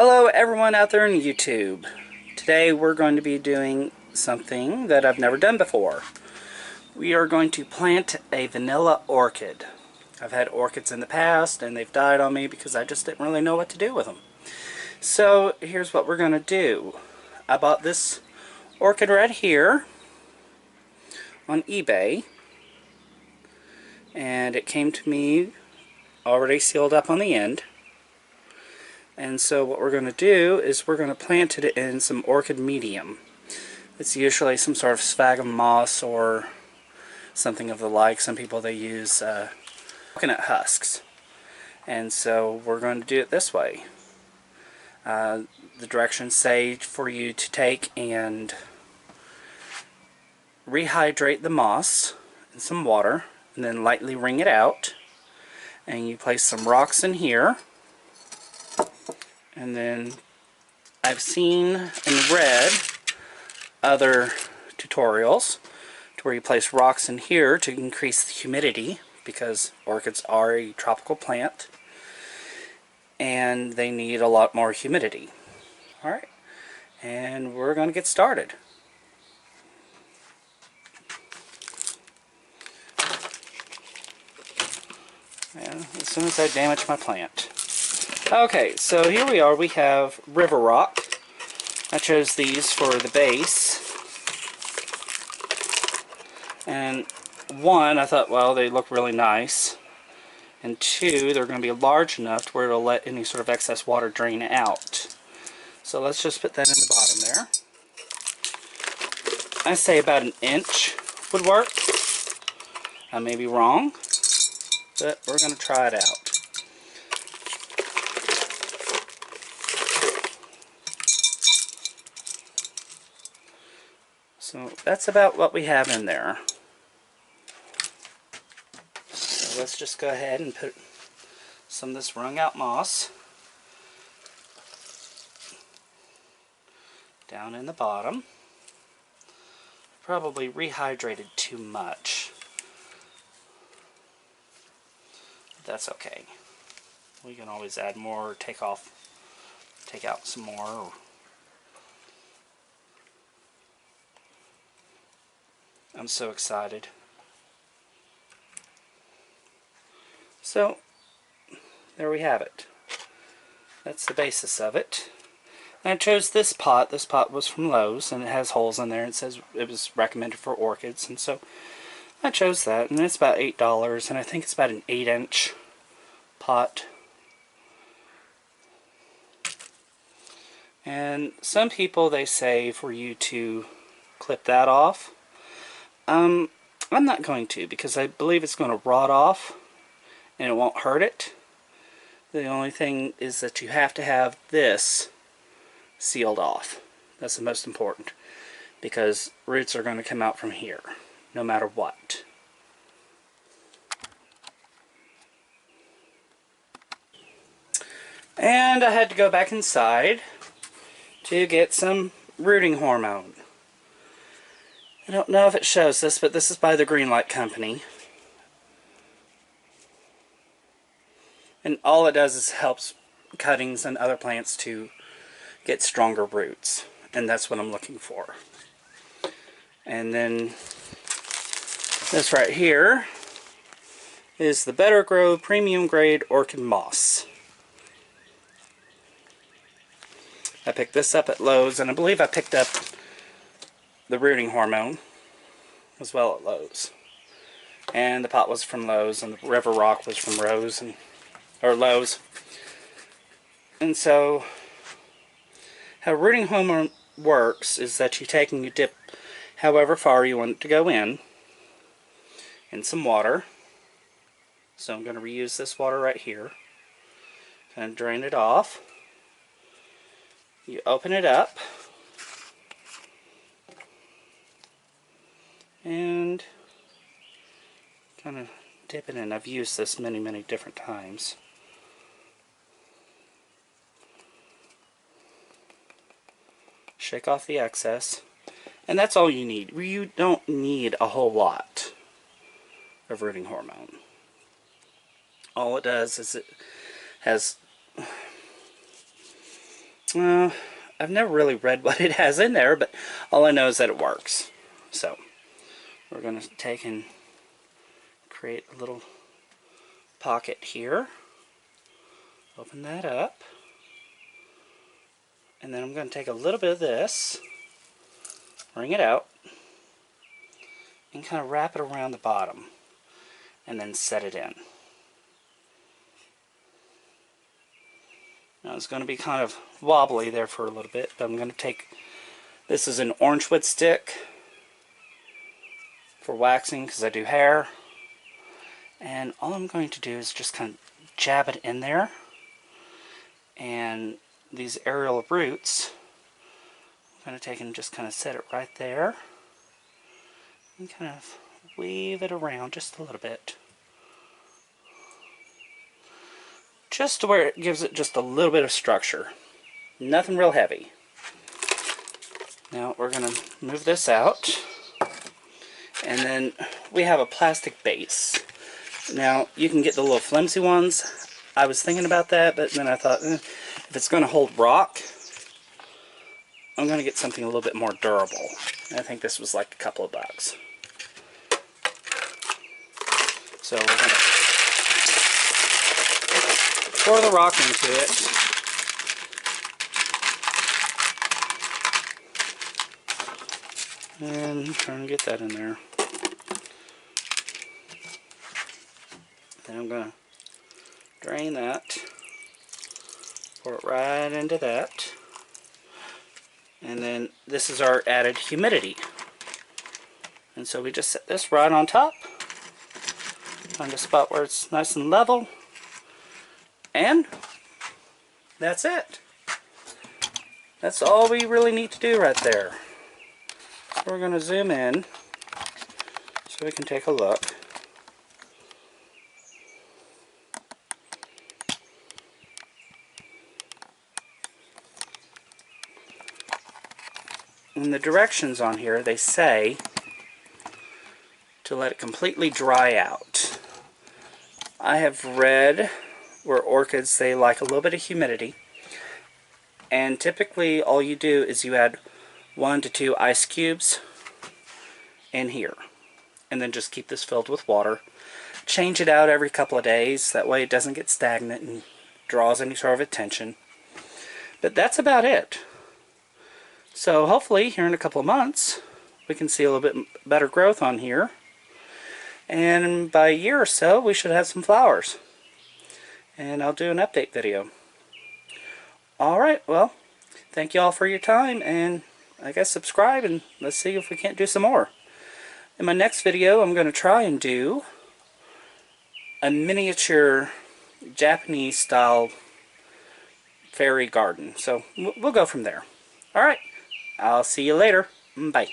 Hello everyone out there in YouTube. Today we're going to be doing something that I've never done before. We are going to plant a vanilla orchid. I've had orchids in the past and they've died on me because I just didn't really know what to do with them. So here's what we're going to do. I bought this orchid right here on eBay and it came to me already sealed up on the end. And so what we're going to do is we're going to plant it in some orchid medium. It's usually some sort of sphagnum moss or something of the like. Some people they use coconut husks. And so we're going to do it this way. The directions say for you to take and rehydrate the moss in some water and then lightly wring it out. And you place some rocks in here. And then I've seen and read other tutorials to where you place rocks in here to increase the humidity because orchids are a tropical plant and they need a lot more humidity. Alright, and we're going to get started. And as soon as I damage my plant. Okay, so here we are. We have river rock. I chose these for the base. And one, I thought, well, they look really nice. And two, they're going to be large enough to where it'll let any sort of excess water drain out. So let's just put that in the bottom there. I say about an inch would work. I may be wrong, but we're going to try it out. So that's about what we have in there. So let's just go ahead and put some of this wrung out moss down in the bottom. Probably rehydrated too much. But that's okay. We can always add more, or take out some more. I'm so excited. So, there we have it. That's the basis of it. And I chose this pot. This pot was from Lowe's, and it has holes in there. It says it was recommended for orchids, and so I chose that. And it's about $8, and I think it's about an 8-inch pot. And some people, they say for you to clip that off. I'm not going to, because I believe it's going to rot off and it won't hurt it. The only thing is that you have to have this sealed off. That's the most important, because roots are going to come out from here no matter what. And I had to go back inside to get some rooting hormone. I don't know if it shows this, but this is by the Greenlight Company. And all it does is helps cuttings and other plants to get stronger roots. And that's what I'm looking for. And then this right here is the Better Grow Premium Grade Orchid Moss. I picked this up at Lowe's, and I believe I picked up the rooting hormone as well at Lowe's. And the pot was from Lowe's, and the river rock was from Lowe's. And so how rooting hormone works is that you take and you dip however far you want it to go in some water. So I'm going to reuse this water right here. Kind of drain it off. You open it up. And kind of dip it in. I've used this many different times. Shake off the excess. And that's all you need. You don't need a whole lot of rooting hormone. All it does is it has I've never really read what it has in there, but all I know is that it works. So we're going to take and create a little pocket here. Open that up. And then I'm going to take a little bit of this, wring it out, and kind of wrap it around the bottom, and then set it in. Now it's going to be kind of wobbly there for a little bit, but I'm going to take, this is an orange wood stick for waxing because I do hair, and all I'm going to do is just kind of jab it in there, and these aerial roots, I'm going to take and just kind of set it right there and kind of weave it around just a little bit, just to where it gives it just a little bit of structure. Nothing real heavy. Now we're going to move this out, and then we have a plastic base. Now you can get the little flimsy ones. I was thinking about that, but then I thought, if it's going to hold rock, I'm going to get something a little bit more durable. I think this was like a couple of bucks. So we're going to pour the rock into it. And trying to get that in there. Then I'm going to drain that. Pour it right into that. And then this is our added humidity. And so we just set this right on top. Find a spot where it's nice and level. And that's it. That's all we really need to do right there. So we're going to zoom in so we can take a look. In the directions on here, they say to let it completely dry out. I have read where orchids, they like a little bit of humidity, and typically all you do is you add 1 to 2 ice cubes in here, and then just keep this filled with water. Change it out every couple of days, that way it doesn't get stagnant and draws any sort of attention. But that's about it. So hopefully here in a couple of months we can see a little bit better growth on here, and by a year or so we should have some flowers, and I'll do an update video. Alright, well, thank you all for your time, and I guess subscribe and let's see if we can't do some more. In my next video I'm going to try and do a miniature Japanese style fairy garden, so we'll go from there. Alright, I'll see you later. Bye.